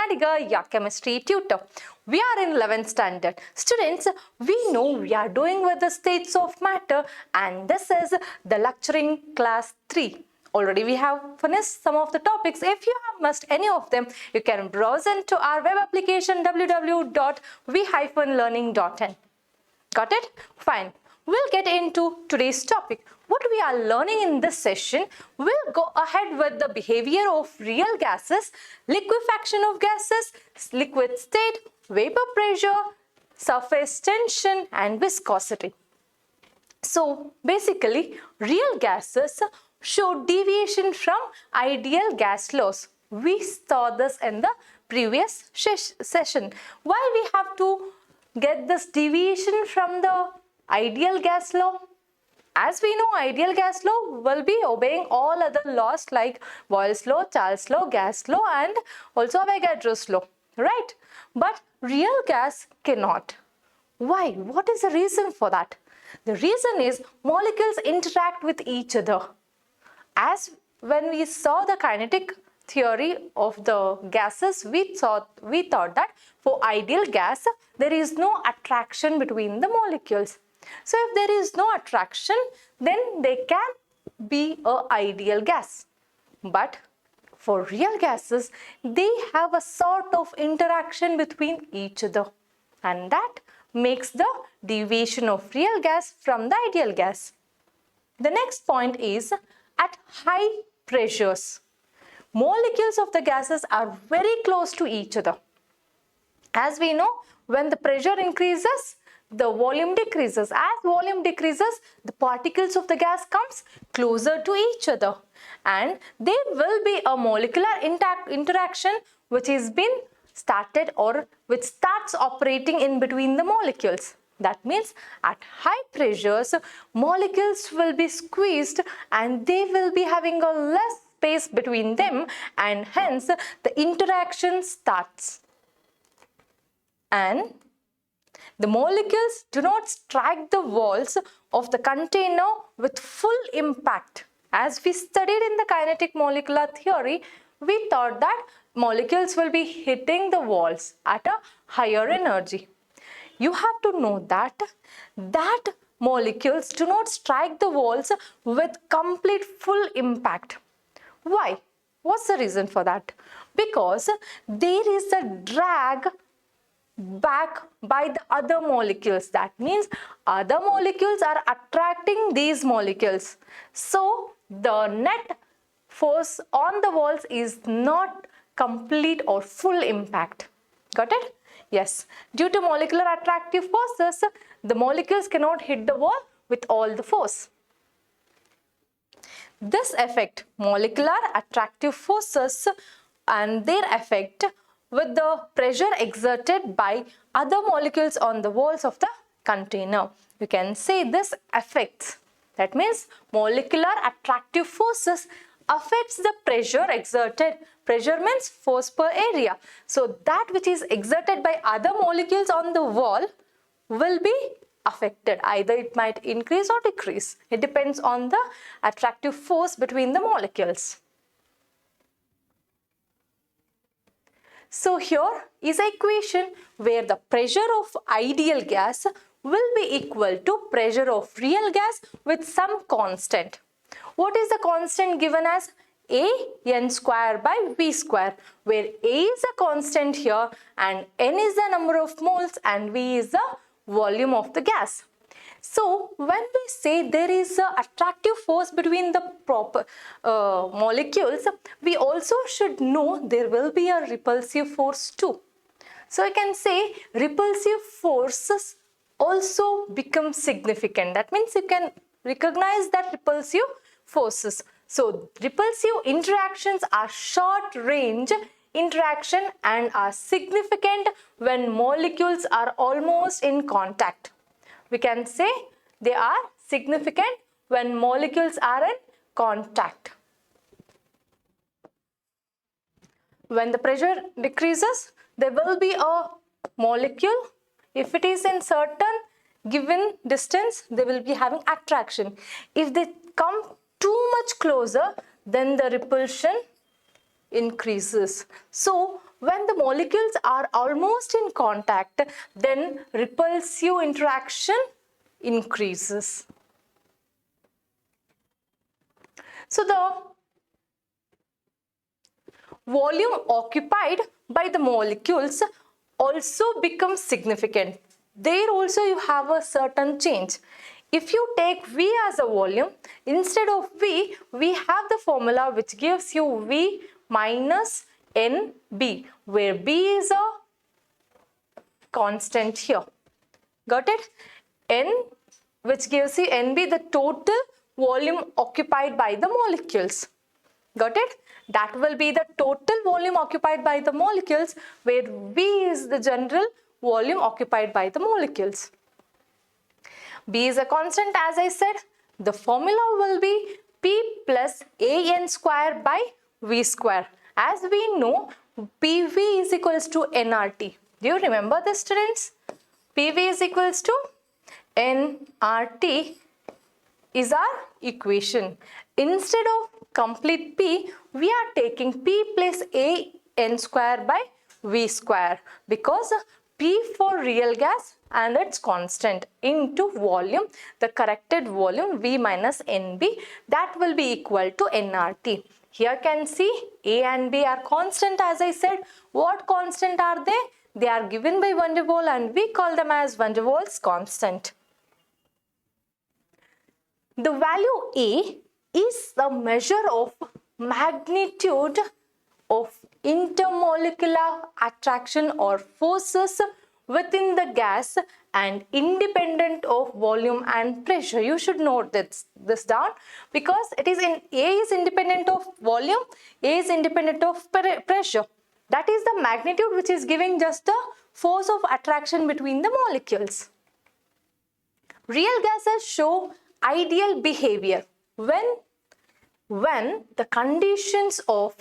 Nadiga, your chemistry tutor. We are in 11th standard. Students, we know we are doing with the states of matter, and this is the lecturing class 3. Already we have finished some of the topics. If you have missed any of them, you can browse into our web application www.v-learning.in. Got it? Fine. We'll get into today's topic. What we are learning in this session, we'll go ahead with the behavior of real gases, liquefaction of gases, liquid state, vapor pressure, surface tension, and viscosity. So basically, real gases show deviation from ideal gas laws. We saw this in the previous session. Why we have to get this deviation from the ideal gas law? As we know, ideal gas law will be obeying all other laws like Boyle's law, Charles' law, gas law, and also Avogadro's law, right? But real gas cannot. Why? What is the reason for that? The reason is molecules interact with each other. As when we saw the kinetic theory of the gases, we thought that for ideal gas, there is no attraction between the molecules. So if there is no attraction, then they can be an ideal gas. But for real gases, they have a sort of interaction between each other, and that makes the deviation of real gas from the ideal gas. The next point is at high pressures, molecules of the gases are very close to each other. As we know, when the pressure increases, the volume decreases. As volume decreases, the particles of the gas comes closer to each other, and there will be a molecular interaction which has been started or which starts operating in between the molecules. That means at high pressures, molecules will be squeezed and they will be having a less space between them, and hence the interaction starts. And the molecules do not strike the walls of the container with full impact. As we studied in the kinetic molecular theory, we thought that molecules will be hitting the walls at a higher energy. You have to know that molecules do not strike the walls with complete full impact. Why? What's the reason for that? Because there is a drag back by the other molecules. That means other molecules are attracting these molecules. So the net force on the walls is not complete or full impact. Got it? Yes. Due to molecular attractive forces, the molecules cannot hit the wall with all the force. This effect, molecular attractive forces and their effect with the pressure exerted by other molecules on the walls of the container. You can say this affects. That means molecular attractive forces affects the pressure exerted. Pressure means force per area. So that which is exerted by other molecules on the wall will be affected. Either it might increase or decrease. It depends on the attractive force between the molecules. So here is an equation where the pressure of ideal gas will be equal to pressure of real gas with some constant. What is the constant given as? A n square by V square, where A is a constant here and n is the number of moles and V is the volume of the gas. So when we say there is an attractive force between the molecules, we also should know there will be a repulsive force too. So I can say repulsive forces also become significant. That means you can recognize that repulsive forces. So repulsive interactions are short range interaction and are significant when molecules are almost in contact. We can say they are significant when molecules are in contact. When the pressure decreases, there will be a molecule. If it is in certain given distance, they will be having attraction. If they come too much closer, then the repulsion increases. So when the molecules are almost in contact, then repulsive interaction increases. So the volume occupied by the molecules also becomes significant. There also you have a certain change. If you take V as a volume, instead of V, we have the formula which gives you V minus NB, where B is a constant here. Got it? N, which gives you NB, the total volume occupied by the molecules. Got it? That will be the total volume occupied by the molecules, where V is the general volume occupied by the molecules. B is a constant, as I said. The formula will be P plus AN square by V square. As we know, PV is equals to nRT. Do you remember this, students? PV is equals to nRT is our equation. Instead of complete P, we are taking P plus AN square by V square, because P for real gas and its constant into volume, the corrected volume V minus NB, that will be equal to nRT. Here can see A and B are constant, as I said. What constant are they? They are given by van der Waals and we call them as van der Waals constant. The value A is the measure of magnitude of intermolecular attraction or forces within the gas and independent of volume and pressure. You should note this down, because it is A is independent of volume, A is independent of pressure. That is the magnitude which is giving just the force of attraction between the molecules. Real gases show ideal behavior when the conditions of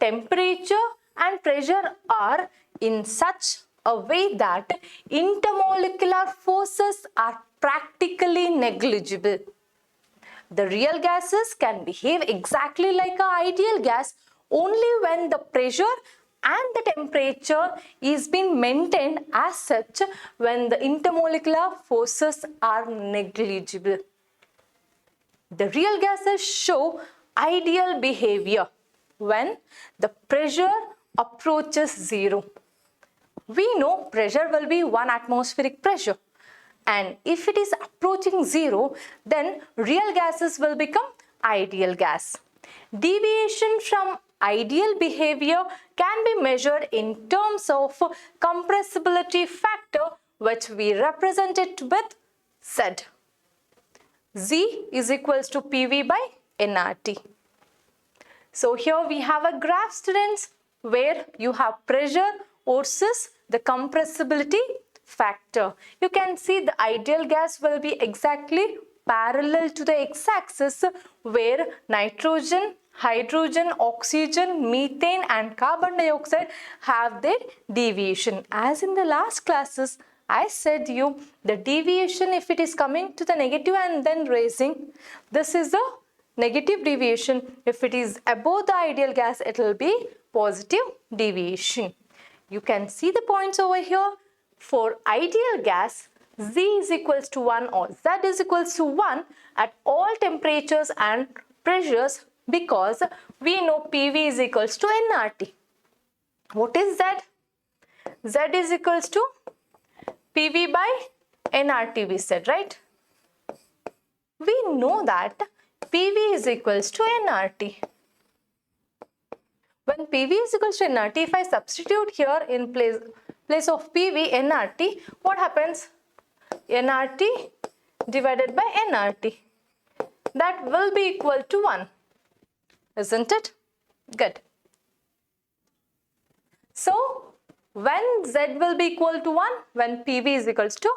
temperature and pressure are in such a way that intermolecular forces are practically negligible. The real gases can behave exactly like an ideal gas only when the pressure and the temperature is being maintained as such, when the intermolecular forces are negligible. The real gases show ideal behavior when the pressure approaches zero. We know pressure will be 1 atmospheric pressure, and if it is approaching zero, then real gases will become ideal gas. Deviation from ideal behavior can be measured in terms of compressibility factor, which we represent it with Z. Z is equals to PV by nRT. So here we have a graph, students, where you have pressure versus the compressibility factor. You can see the ideal gas will be exactly parallel to the x-axis, where nitrogen, hydrogen, oxygen, methane and carbon dioxide have their deviation. As in the last classes, I said you the deviation, if it is coming to the negative and then raising, this is the negative deviation. If it is above the ideal gas, it will be positive deviation. You can see the points over here. For ideal gas, Z is equals to 1 or Z is equals to 1 at all temperatures and pressures, because we know PV is equals to nRT. What is Z? Z is equals to PV by nRT, we said, right? We know that PV is equals to nRT. When PV is equals to nRT, if I substitute here in place of PV nRT, what happens? nRT divided by nRT. That will be equal to 1. Isn't it? Good. So, when Z will be equal to 1? When PV is equals to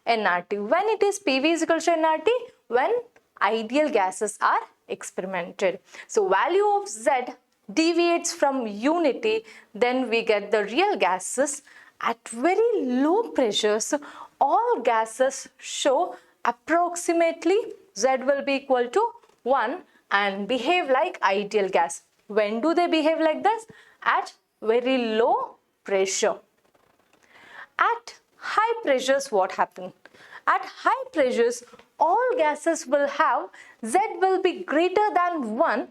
nRT. When it is PV is equals to nRT? When ideal gases are experimented. So, value of Z deviates from unity, then we get the real gases. At very low pressures, all gases show approximately Z will be equal to 1 and behave like ideal gas. When do they behave like this? At very low pressure. At high pressures, what happens? At high pressures, all gases will have Z will be greater than 1,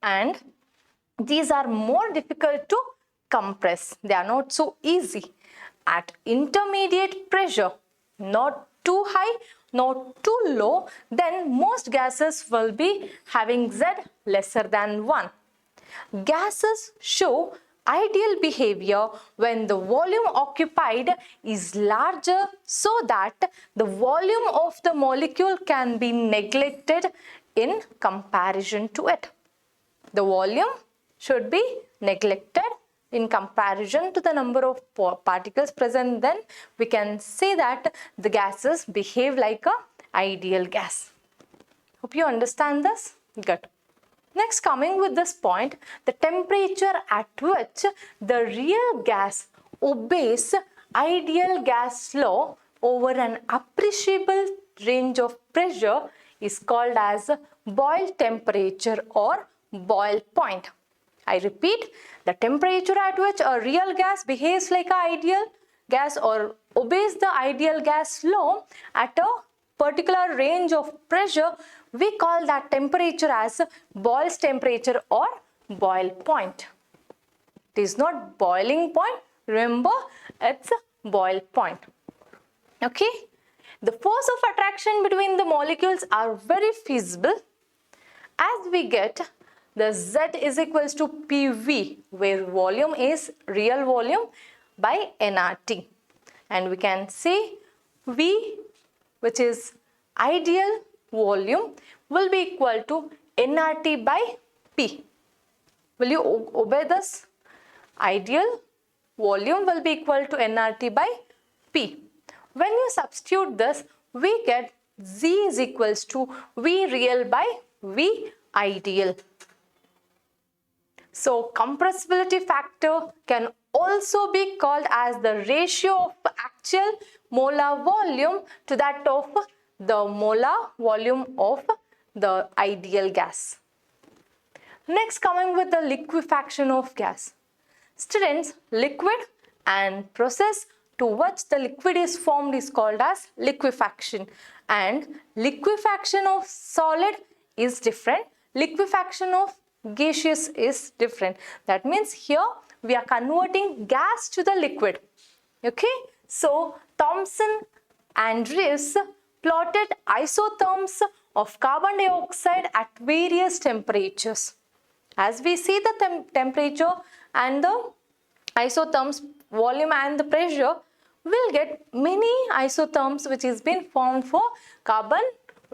and these are more difficult to compress. They are not so easy. At intermediate pressure, not too high, not too low, then most gases will be having Z lesser than 1. Gases show ideal behavior when the volume occupied is larger, so that the volume of the molecule can be neglected in comparison to it. The volume should be neglected in comparison to the number of particles present. Then we can say that the gases behave like an ideal gas. Hope you understand this. Good. Next, coming with this point, the temperature at which the real gas obeys ideal gas law over an appreciable range of pressure is called as boil temperature or boil point. I repeat, the temperature at which a real gas behaves like an ideal gas or obeys the ideal gas law at a particular range of pressure, we call that temperature as Boyle's temperature or boil point. It is not boiling point, remember, it's a boil point. Okay, the force of attraction between the molecules are very feasible as we get the Z is equals to PV, where volume is real volume, by nRT, and we can say V, which is ideal volume, will be equal to nRT by P. Will you obey this? Ideal volume will be equal to nRT by P. When you substitute this, we get Z is equals to V real by V ideal. So compressibility factor can also be called as the ratio of actual molar volume to that of the molar volume of the ideal gas. Next, coming with the liquefaction of gas. Students, liquid and process to which the liquid is formed is called as liquefaction, and liquefaction of solid is different, liquefaction of gaseous is different. That means here we are converting gas to the liquid. Okay, so Thomson and Reeves plotted isotherms of carbon dioxide at various temperatures. As we see the temperature and the isotherms, volume and the pressure, we'll get many isotherms which is been formed for carbon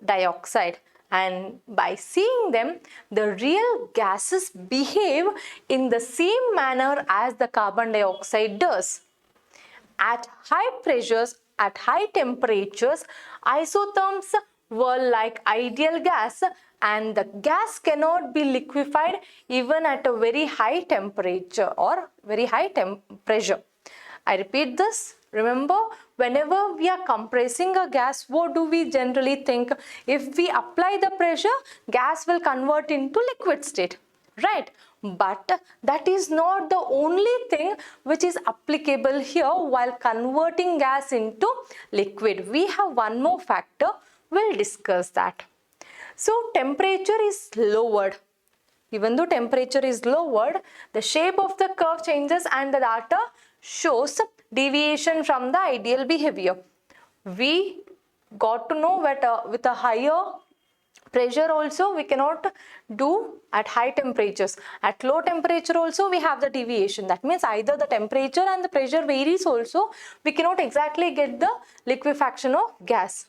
dioxide. And by seeing them, the real gases behave in the same manner as the carbon dioxide does. At high pressures, at high temperatures, isotherms were like ideal gas, and the gas cannot be liquefied even at a very high temperature or very high pressure. I repeat this. Remember, whenever we are compressing a gas, what do we generally think? If we apply the pressure, gas will convert into liquid state, right? But that is not the only thing which is applicable here while converting gas into liquid. We have one more factor. We'll discuss that. So temperature is lowered. Even though temperature is lowered, the shape of the curve changes and the data shows deviation from the ideal behavior. We got to know that with a higher pressure also we cannot do at high temperatures. At low temperature also we have the deviation. That means either the temperature and the pressure varies also, we cannot exactly get the liquefaction of gas.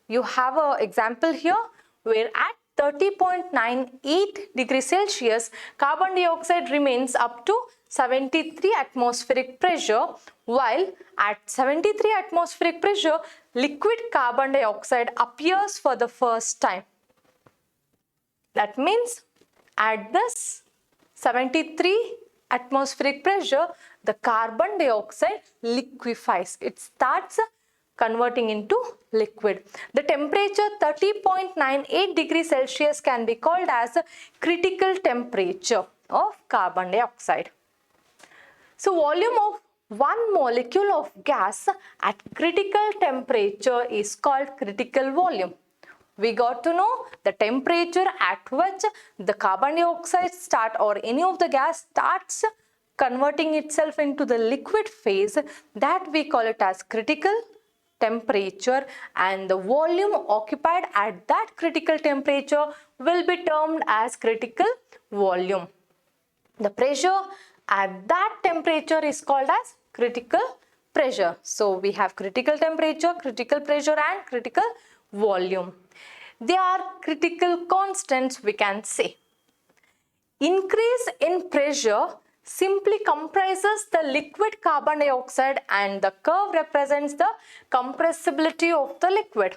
You have an example here where at 30.98 degrees Celsius, carbon dioxide remains up to 73 atmospheric pressure, while at 73 atmospheric pressure, liquid carbon dioxide appears for the first time. That means at this 73 atmospheric pressure, the carbon dioxide liquefies. It starts converting into liquid. The temperature 30.98 degrees Celsius can be called as a critical temperature of carbon dioxide. So volume of one molecule of gas at critical temperature is called critical volume. We got to know the temperature at which the carbon dioxide or any of the gas starts converting itself into the liquid phase, that we call it as critical temperature, and the volume occupied at that critical temperature will be termed as critical volume. The pressure at that temperature is called as critical pressure. So we have critical temperature, critical pressure and critical volume. They are critical constants, we can say. Increase in pressure simply comprises the liquid carbon dioxide and the curve represents the compressibility of the liquid.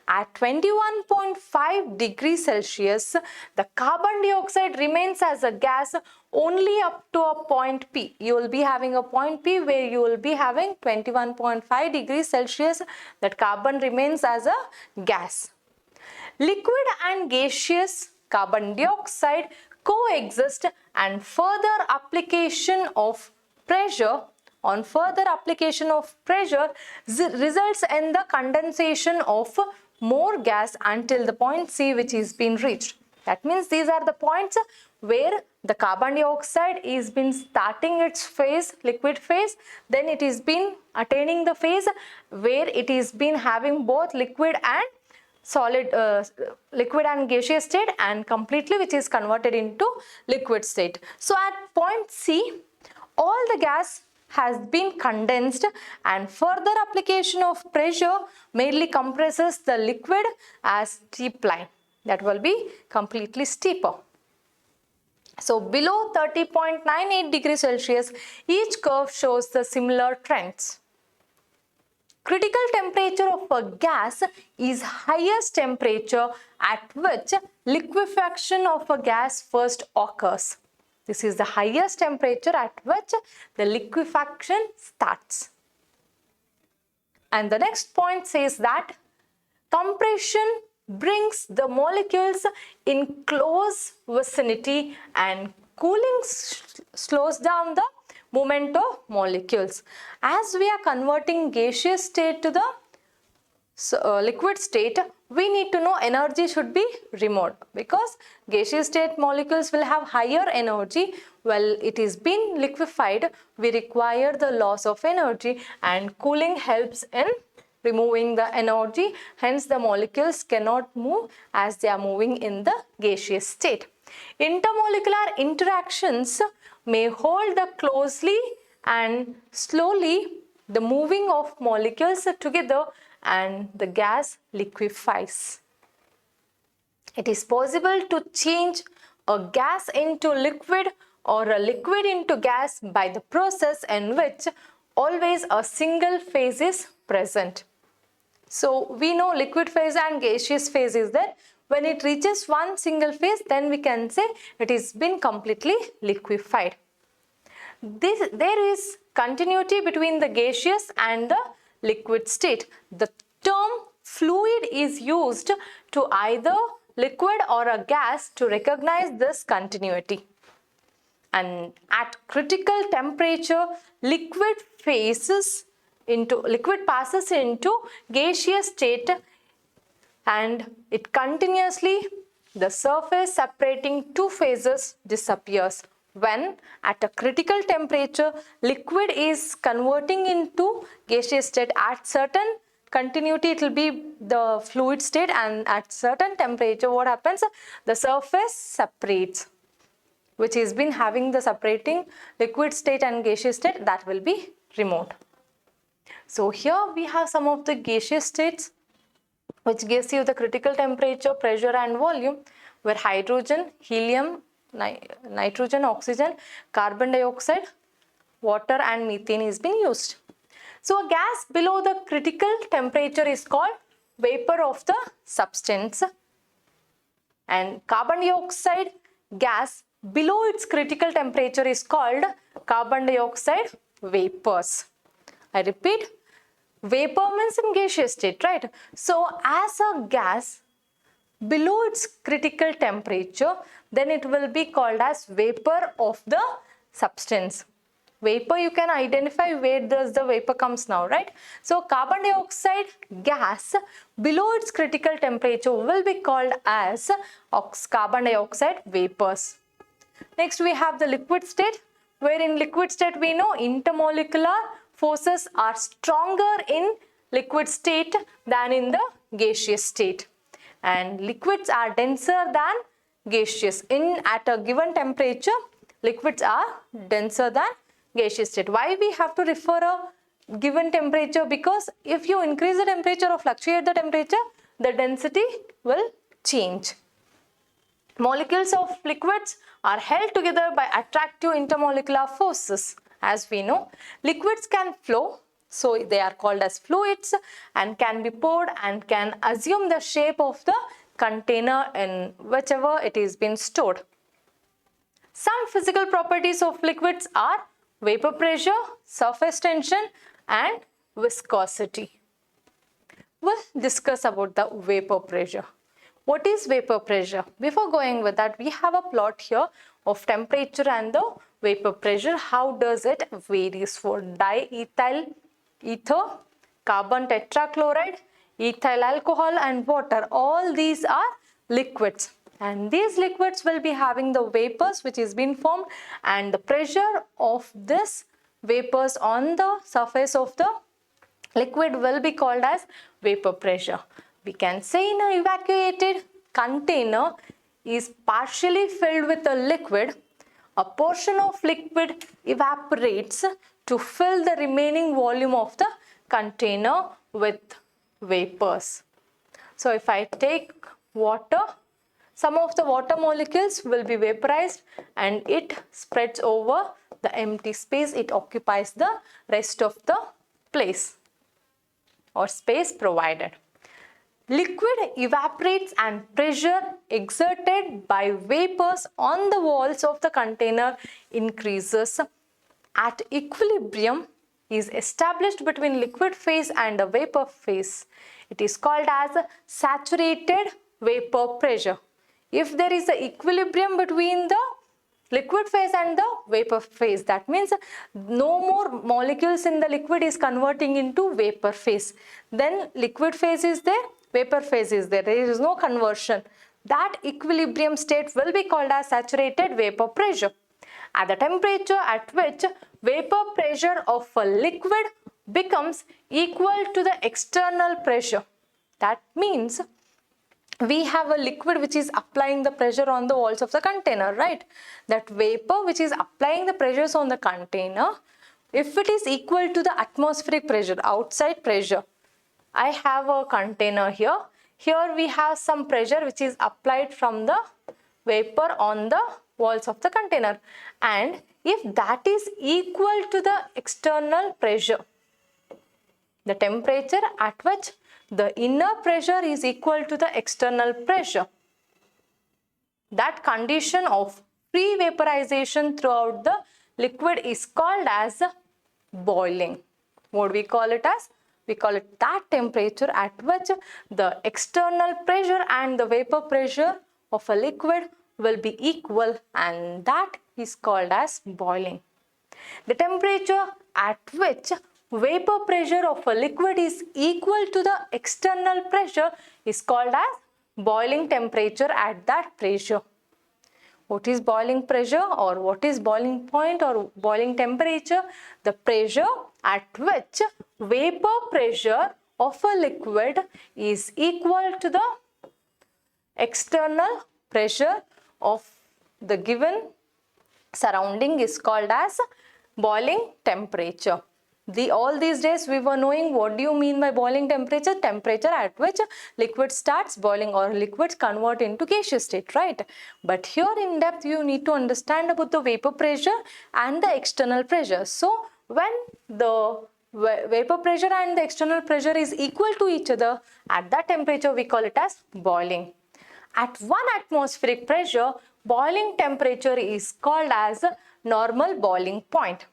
At 21.5 degrees Celsius, the carbon dioxide remains as a gas only up to a point P. You will be having a point P where you will be having 21.5 degrees Celsius, that carbon remains as a gas. Liquid and gaseous carbon dioxide coexist, and further application of pressure results in the condensation of more gas until the point C, which is been reached. That means these are the points where the carbon dioxide is been starting its phase, liquid phase, then it is been attaining the phase where it is been having both liquid and solid, liquid and gaseous state, and completely which is converted into liquid state. So at point C, all the gas has been condensed, and further application of pressure merely compresses the liquid as steep line. That will be completely steeper. So below 30.98 degrees Celsius, each curve shows the similar trends. Critical temperature of a gas is highest temperature at which liquefaction of a gas first occurs. This is the highest temperature at which the liquefaction starts. And the next point says that compression brings the molecules in close vicinity and cooling slows down the movement of molecules. As we are converting gaseous state to the liquid state, we need to know energy should be removed, because gaseous state molecules will have higher energy. While it is being liquefied, we require the loss of energy, and cooling helps in removing the energy. Hence the molecules cannot move as they are moving in the gaseous state. Intermolecular interactions may hold the closely and slowly the moving of molecules together, and the gas liquefies. It is possible to change a gas into liquid or a liquid into gas by the process in which always a single phase is present. So we know liquid phase and gaseous phase is there. When it reaches one single phase, then we can say it is been completely liquefied. There is continuity between the gaseous and the liquid state. The term fluid is used to either liquid or a gas to recognize this continuity. And at critical temperature, liquid passes into gaseous state, and it continuously, the surface separating two phases disappears. When at a critical temperature, liquid is converting into gaseous state, at certain continuity it will be the fluid state, and at certain temperature what happens, the surface separates, which has been having the separating liquid state and gaseous state, that will be removed. So here we have some of the gaseous states which gives you the critical temperature, pressure and volume, where hydrogen, helium, nitrogen, oxygen, carbon dioxide, water and methane is being used. So a gas below the critical temperature is called vapor of the substance, and carbon dioxide gas below its critical temperature is called carbon dioxide vapors. I repeat, vapor means in gaseous state, right? So as a gas below its critical temperature, then it will be called as vapor of the substance. vapor, you can identify where does the vapor comes now, right? So carbon dioxide gas below its critical temperature will be called as carbon dioxide vapors. Next we have the liquid state, where in liquid state we know intermolecular forces are stronger in liquid state than in the gaseous state, and liquids are denser than gaseous. At a given temperature, liquids are denser than gaseous state. Why we have to refer a given temperature? Because if you increase the temperature or fluctuate the temperature, the density will change. Molecules of liquids are held together by attractive intermolecular forces. As we know, liquids can flow, so they are called as fluids, and can be poured and can assume the shape of the container in whichever it is been stored. Some physical properties of liquids are vapor pressure, surface tension, and viscosity. We'll discuss about the vapor pressure. What is vapor pressure? Before going with that, we have a plot here of temperature and the vapor pressure. How does it varies for diethyl ether, carbon tetrachloride, ethyl alcohol, and water? All these are liquids, and these liquids will be having the vapors which is being formed, and the pressure of this vapors on the surface of the liquid will be called as vapor pressure. We can say in an evacuated container is partially filled with a liquid, a portion of liquid evaporates to fill the remaining volume of the container with vapors. So if I take water, some of the water molecules will be vaporized and it spreads over the empty space. It occupies the rest of the place or space provided. Liquid evaporates and pressure exerted by vapors on the walls of the container increases. At equilibrium is established between liquid phase and the vapor phase. It is called as saturated vapor pressure. If there is an equilibrium between the liquid phase and the vapor phase, that means no more molecules in the liquid is converting into vapor phase. Then liquid phase is there, vapor phase is there. There is no conversion. That equilibrium state will be called as saturated vapor pressure. At the temperature at which vapor pressure of a liquid becomes equal to the external pressure. That means we have a liquid which is applying the pressure on the walls of the container, right? That vapor which is applying the pressures on the container, if it is equal to the atmospheric pressure, outside pressure. I have a container here. Here we have some pressure which is applied from the vapor on the walls of the container. And if that is equal to the external pressure, the temperature at which the inner pressure is equal to the external pressure, that condition of free vaporization throughout the liquid is called as boiling. What we call it as? We call it that temperature at which the external pressure and the vapor pressure of a liquid will be equal, and that is called as boiling. The temperature at which vapor pressure of a liquid is equal to the external pressure is called as boiling temperature at that pressure. What is boiling pressure, or what is boiling point or boiling temperature? The pressure at which vapor pressure of a liquid is equal to the external pressure of the given surrounding is called as boiling temperature. All these days we were knowing what do you mean by boiling temperature? Temperature at which liquid starts boiling or liquids convert into gaseous state, right? But here in depth you need to understand about the vapor pressure and the external pressure. So when the vapor pressure and the external pressure is equal to each other, at that temperature we call it as boiling. At 1 atmospheric pressure, boiling temperature is called as normal boiling point.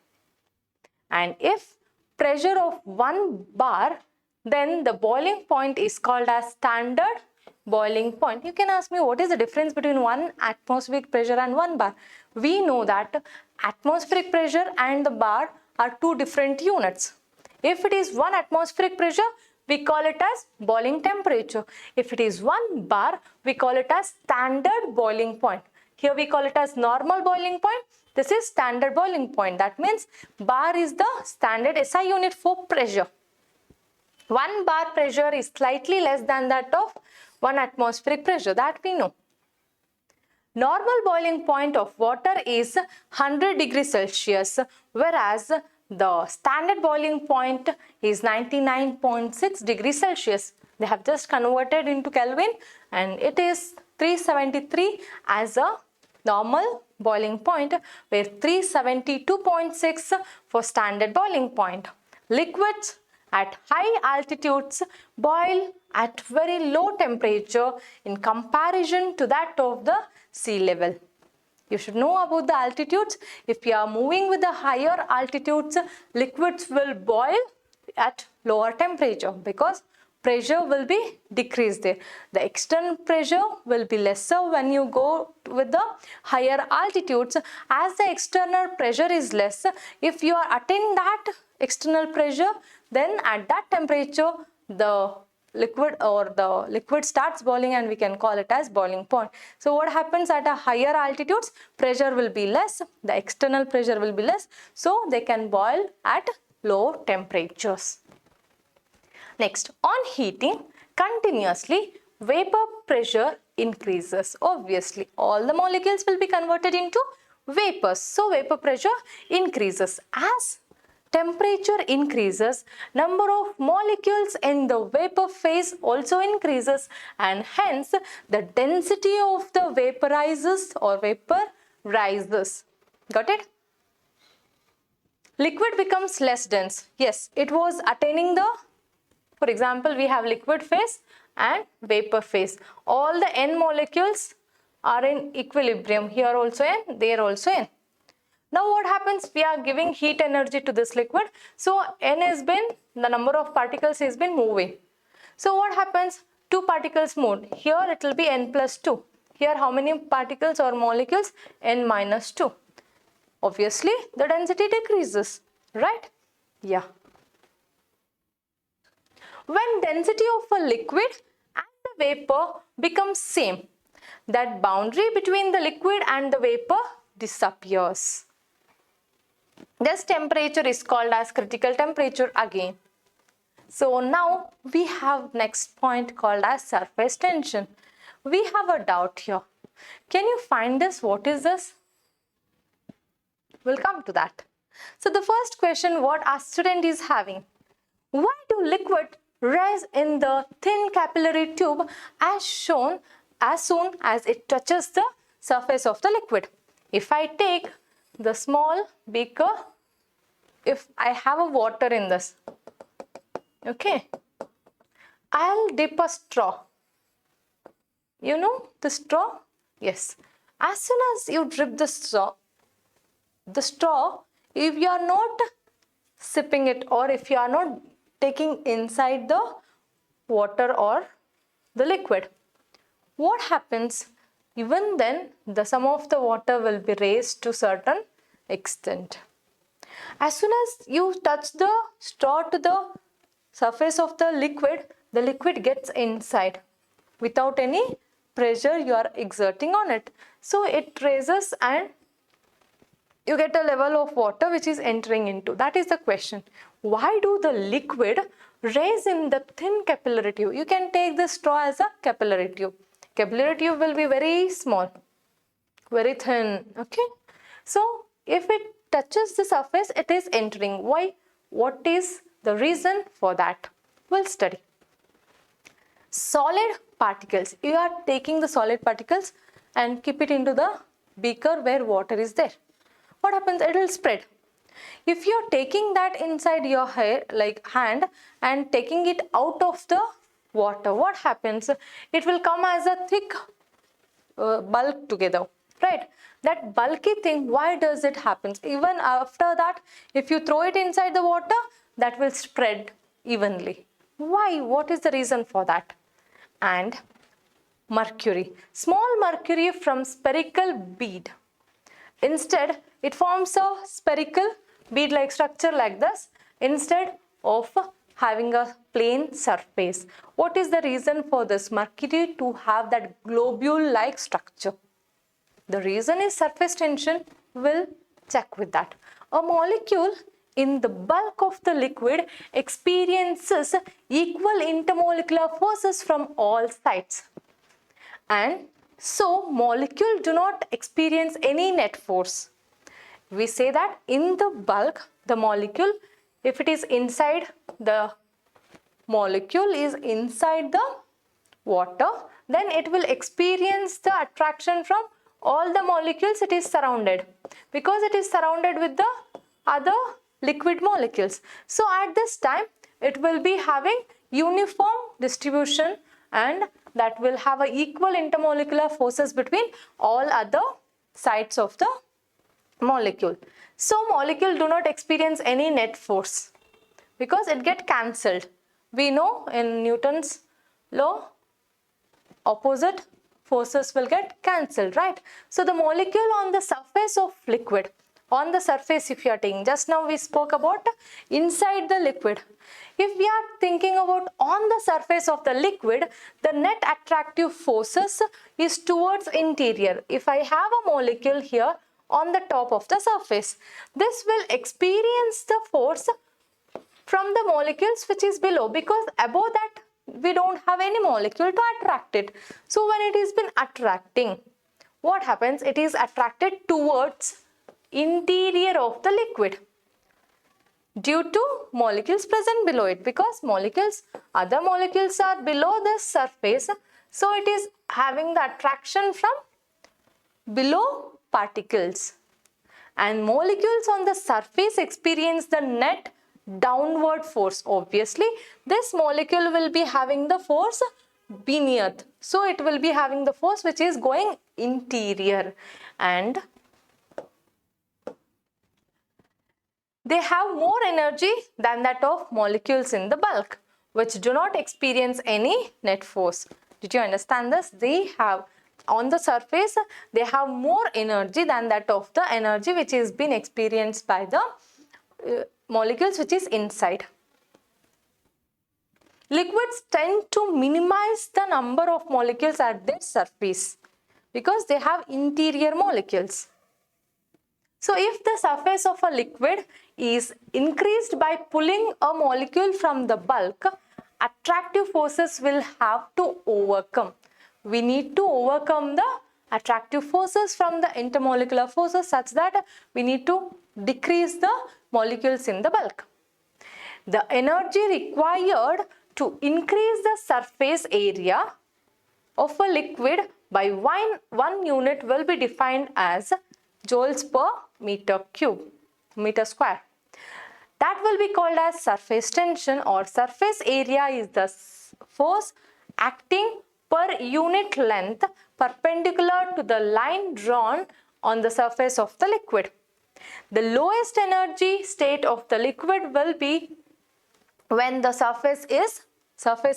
And if pressure of 1 bar, then the boiling point is called as standard boiling point. You can ask me what is the difference between 1 atmospheric pressure and 1 bar. We know that atmospheric pressure and the bar are two different units. If it is 1 atmospheric pressure, we call it as boiling temperature. If it is 1 bar, we call it as standard boiling point. Here we call it as normal boiling point. This is standard boiling point. That means bar is the standard SI unit for pressure. 1 bar pressure is slightly less than that of 1 atmospheric pressure, that we know. Normal boiling point of water is 100 degrees Celsius, whereas the standard boiling point is 99.6 degrees Celsius. They have just converted into Kelvin and it is 373 as a normal boiling point, where 372.6 for standard boiling point. Liquids at high altitudes boil at very low temperature in comparison to that of the sea level. You should know about the altitudes. If you are moving with the higher altitudes, liquids will boil at lower temperature because pressure will be decreased there. The external pressure will be lesser when you go with the higher altitudes. As the external pressure is less, if you are attaining that external pressure, then at that temperature the liquid starts boiling and we can call it as boiling point. So what happens at a higher altitudes? Pressure will be less, the external pressure will be less, so they can boil at low temperatures. Next, on heating continuously, vapor pressure increases. Obviously, all the molecules will be converted into vapors, so vapor pressure increases. As temperature increases, number of molecules in the vapor phase also increases, and hence the density of the vapor rises. Got it? Liquid becomes less dense. Yes, it was attaining the, for example, we have liquid phase and vapor phase. All the N molecules are in equilibrium. Here also N, there also N. Now what happens? We are giving heat energy to this liquid. So N has been, the number of particles has been moving. So what happens? 2 particles moved. Here it will be N plus 2. Here how many particles or molecules? N minus 2. Obviously the density decreases, right? Yeah. When density of a liquid and the vapor becomes same, that boundary between the liquid and the vapor disappears. This temperature is called as critical temperature again. So now we have next point called as surface tension. We have a doubt here. Can you find this? What is this? We'll come to that. So the first question what our student is having: why do liquid rise in the thin capillary tube as shown as soon as it touches the surface of the liquid? If I take the small beaker, if I have a water in this, okay, I'll dip a straw. You know the straw? Yes. As soon as you dip the straw, if you are not sipping it or if you are not taking inside the water or the liquid, what happens? Even then, some of the water will be raised to certain extent. As soon as you touch the straw to the surface of the liquid gets inside without any pressure you are exerting on it. So it raises and you get a level of water which is entering into. That is the question. Why do the liquid raise in the thin capillary tube? You can take the straw as a capillary tube. Capillary tube will be very small, very thin, okay? So if it touches the surface, it is entering. Why? What is the reason for that? We'll study. Solid particles. You are taking the solid particles and keep it into the beaker where water is there. What happens? It will spread. If you are taking that inside your hand and taking it out of the water, what happens? It will come as a thick bulk together, right? That bulky thing, why does it happen? Even after that, if you throw it inside the water, that will spread evenly. Why? What is the reason for that? And mercury. Small mercury from spherical bead. Instead, it forms a spherical bead-like structure like this instead of having a plain surface. What is the reason for this mercury to have that globule-like structure? The reason is surface tension. We'll check with that. A molecule in the bulk of the liquid experiences equal intermolecular forces from all sides. And so molecule do not experience any net force. We say that in the bulk, the molecule, if it is inside the molecule is inside the water, then it will experience the attraction from all the molecules it is surrounded, because it is surrounded with the other liquid molecules. So at this time, it will be having uniform distribution, and that will have a equal intermolecular forces between all other sides of the molecule. So molecule do not experience any net force because it get cancelled. We know in Newton's law, opposite forces will get cancelled, right? So the molecule on the surface of liquid, on the surface if you are taking, just now we spoke about inside the liquid. If we are thinking about on the surface of the liquid, the net attractive forces is towards interior. If I have a molecule here on the top of the surface, this will experience the force from the molecules which is below, because above that we don't have any molecule to attract it. So when it is been attracting, what happens? It is attracted towards interior of the liquid due to molecules present below it, because other molecules are below the surface, so it is having the attraction from below particles, and molecules on the surface experience the net downward force. Obviously, this molecule will be having the force beneath, so it will be having the force which is going interior, and they have more energy than that of molecules in the bulk, which do not experience any net force. Did you understand this? They have, on the surface, they have more energy than that of the energy which is being experienced by the molecules which is inside. Liquids tend to minimize the number of molecules at their surface because they have interior molecules. So if the surface of a liquid is increased by pulling a molecule from the bulk, attractive forces will have to overcome. We need to overcome the attractive forces from the intermolecular forces such that we need to decrease the molecules in the bulk. The energy required to increase the surface area of a liquid by one unit will be defined as joules per meter square. That will be called as surface tension, or surface area is the force acting per unit length perpendicular to the line drawn on the surface of the liquid. The lowest energy state of the liquid will be when the surface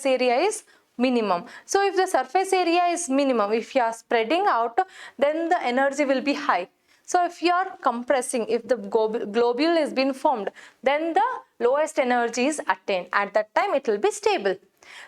area is minimum. So if the surface area is minimum, if you are spreading out, then the energy will be high. So if you are compressing, if the globule has been formed, then the lowest energy is attained. At that time it will be stable.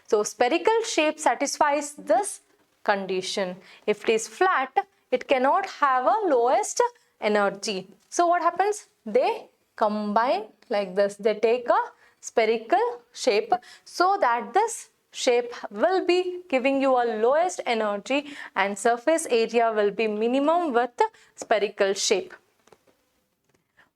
So spherical shape satisfies this condition. If it is flat, it cannot have a lowest energy. So what happens? They combine like this. They take a spherical shape so that this shape will be giving you a lowest energy and surface area will be minimum with spherical shape.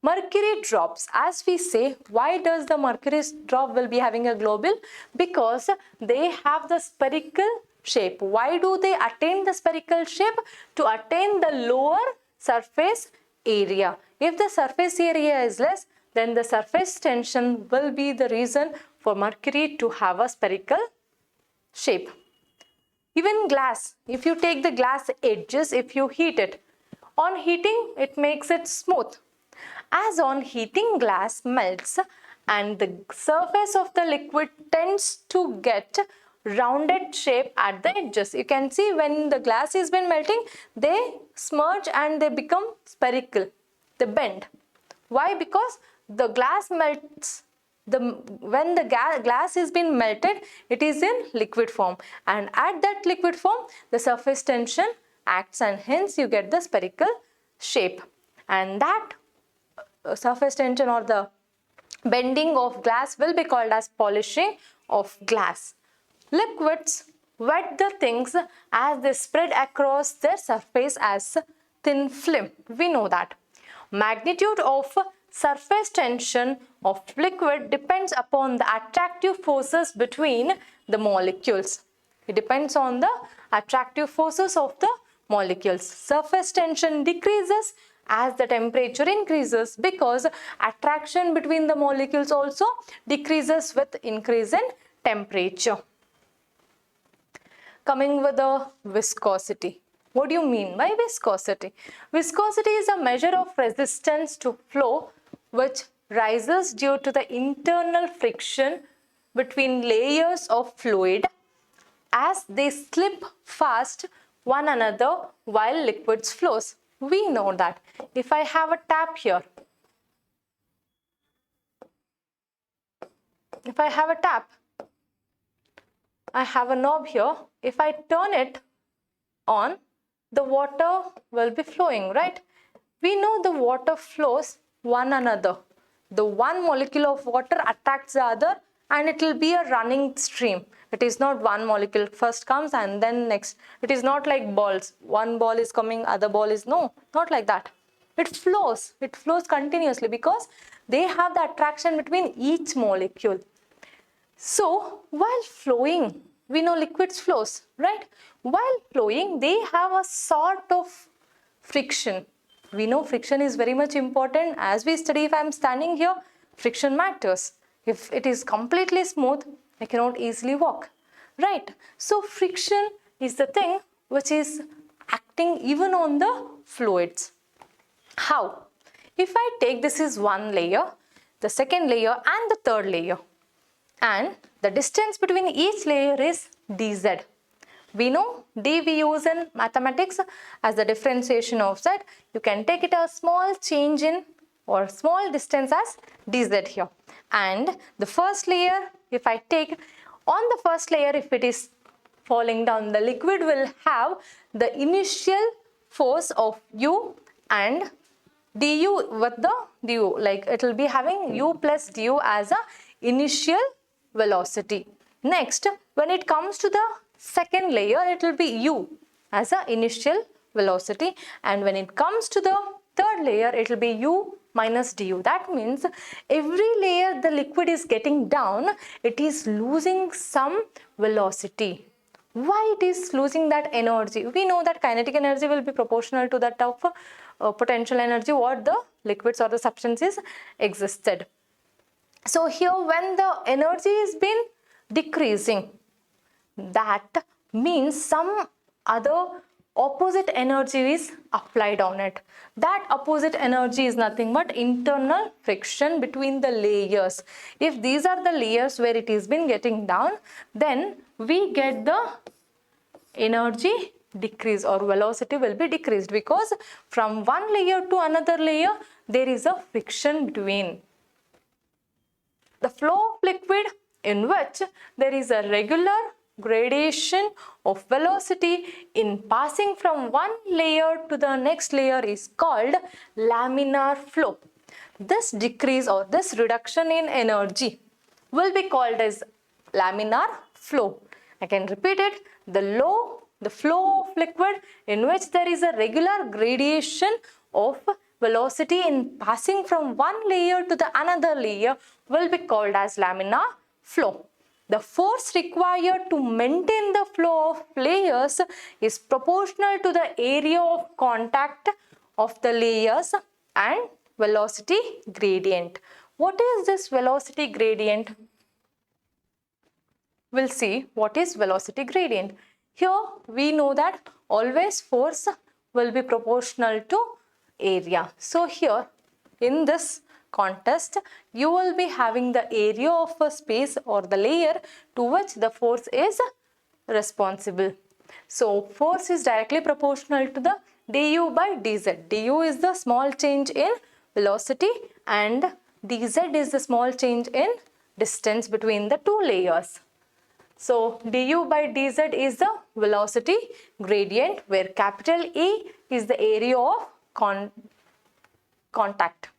Mercury drops, as we say, why does the mercury drop will be having a globule? Because they have the spherical shape. Why do they attain the spherical shape? To attain the lower surface area. If the surface area is less, then the surface tension will be the reason for mercury to have a spherical shape. Even glass, if you take the glass edges, if you heat it, on heating it makes it smooth. As on heating, glass melts and the surface of the liquid tends to get rounded shape at the edges. You can see when the glass has been melting, they smudge and they become spherical. They bend. Why? Because the glass melts. When the glass has been melted, it is in liquid form, and at that liquid form, the surface tension acts, and hence you get the spherical shape. And that surface tension or the bending of glass will be called as polishing of glass. Liquids wet the things as they spread across their surface as thin film. We know that. Magnitude of surface tension of liquid depends upon the attractive forces between the molecules. It depends on the attractive forces of the molecules. Surface tension decreases as the temperature increases because attraction between the molecules also decreases with increase in temperature. Coming with the viscosity. What do you mean by viscosity? Viscosity is a measure of resistance to flow which rises due to the internal friction between layers of fluid as they slip fast one another while liquids flows. We know that if I have a tap here, if I have a tap, I have a knob here. If I turn it on, the water will be flowing, right? We know the water flows one another. The one molecule of water attracts the other and it will be a running stream. It is not one molecule first comes and then next. It is not like balls. One ball is coming, other ball is no, not like that. It flows. It flows continuously because they have the attraction between each molecule. So while flowing, we know liquids flows, right? While flowing, they have a sort of friction. We know friction is very much important. As we study, if I am standing here, friction matters. If it is completely smooth, I cannot easily walk, right? So friction is the thing which is acting even on the fluids. How? If I take this is one layer, the second layer and the third layer, and the distance between each layer is dz. We know d we use in mathematics as the differentiation of z. You can take it a small change in or small distance as dz here. And the first layer, if I take on the first layer, if it is falling down, the liquid will have the initial force of u and du with the du, like it will be having u plus du as a initial velocity. Next, when it comes to the second layer, it will be u as a initial velocity, and when it comes to the third layer, it will be u minus du. That means every layer the liquid is getting down, it is losing some velocity. Why it is losing that energy? We know that kinetic energy will be proportional to that of potential energy what the liquids or the substances existed. So here when the energy is been decreasing, that means some other opposite energy is applied on it. That opposite energy is nothing but internal friction between the layers. If these are the layers where it is been getting down, then we get the energy decrease or velocity will be decreased because from one layer to another layer there is a friction between. The flow of liquid in which there is a regular gradation of velocity in passing from one layer to the next layer is called laminar flow. This decrease or this reduction in energy will be called as laminar flow. I can repeat it. The flow of liquid in which there is a regular gradation of velocity in passing from one layer to the another layer will be called as laminar flow. The force required to maintain the flow of layers is proportional to the area of contact of the layers and velocity gradient. What is this velocity gradient? We'll see what is velocity gradient. Here we know that always force will be proportional to area. So here in this contest, you will be having the area of a space or the layer to which the force is responsible. So force is directly proportional to the du by dz. Du is the small change in velocity and dz is the small change in distance between the two layers. So du by dz is the velocity gradient, where capital E is the area of contact.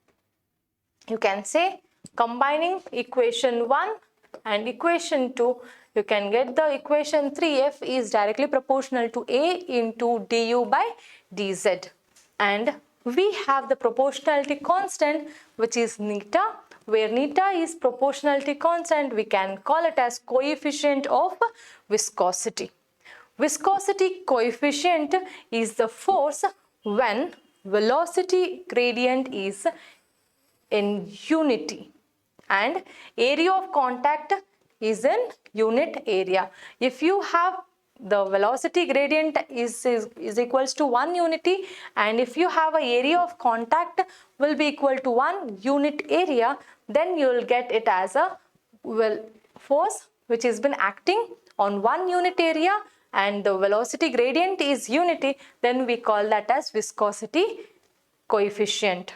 You can say, combining equation 1 and equation 2, you can get the equation 3. F is directly proportional to A into du by dz. And we have the proportionality constant, which is neta, where neta is proportionality constant. We can call it as coefficient of viscosity. Viscosity coefficient is the force when velocity gradient is in unity and area of contact is in unit area. If you have the velocity gradient is equals to 1 unity, and if you have a area of contact will be equal to 1 unit area, then you will get it as a force which has been acting on 1 unit area and the velocity gradient is unity, then we call that as viscosity coefficient.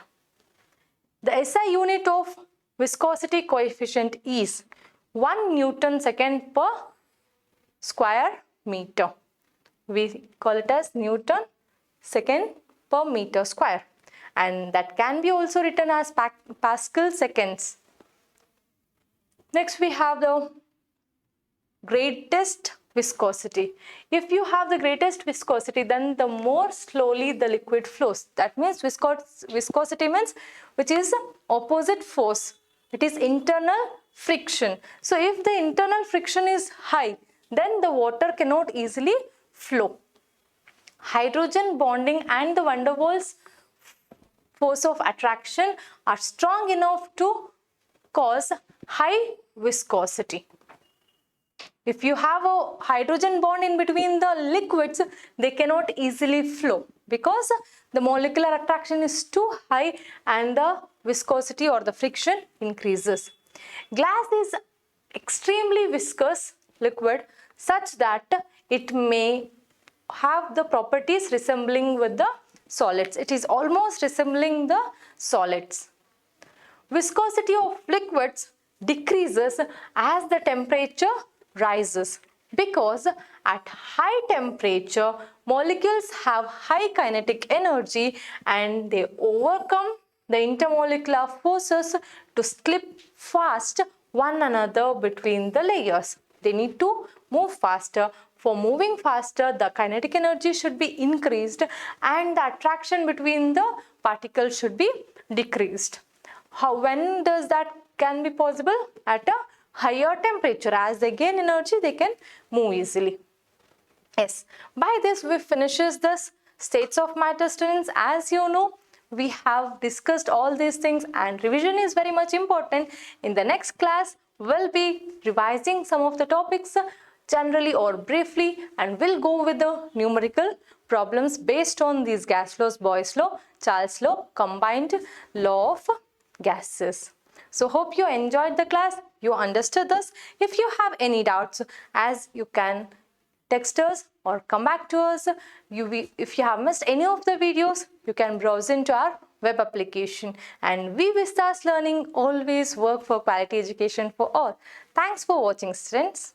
The SI unit of viscosity coefficient is 1 Newton second per square meter. We call it as Newton second per meter square, and that can be also written as Pascal seconds. Next we have the greatest viscosity. If you have the greatest viscosity, then the more slowly the liquid flows. That means viscosity means which is opposite force. It is internal friction. So if the internal friction is high, then the water cannot easily flow. Hydrogen bonding and the van der Waals force of attraction are strong enough to cause high viscosity. If you have a hydrogen bond in between the liquids, they cannot easily flow because the molecular attraction is too high and the viscosity or the friction increases. Glass is extremely viscous liquid such that it may have the properties resembling with the solids. It is almost resembling the solids. Viscosity of liquids decreases as the temperature rises because at high temperature molecules have high kinetic energy and they overcome the intermolecular forces to slip fast one another between the layers. They need to move faster. For moving faster, the kinetic energy should be increased and the attraction between the particles should be decreased. When does that can be possible? At a higher temperature. As they gain energy, they can move easily. Yes, by this we finishes this states of matter, students. As you know, we have discussed all these things and revision is very much important. In the next class, we'll be revising some of the topics generally or briefly, and we'll go with the numerical problems based on these gas laws, Boyle's law, Charles' law, combined law of gases. So hope you enjoyed the class, you understood this. If you have any doubts, as you can text us or come back to us. If you have missed any of the videos, you can browse into our web application. And we Vistas Learning always work for quality education for all. Thanks for watching, students.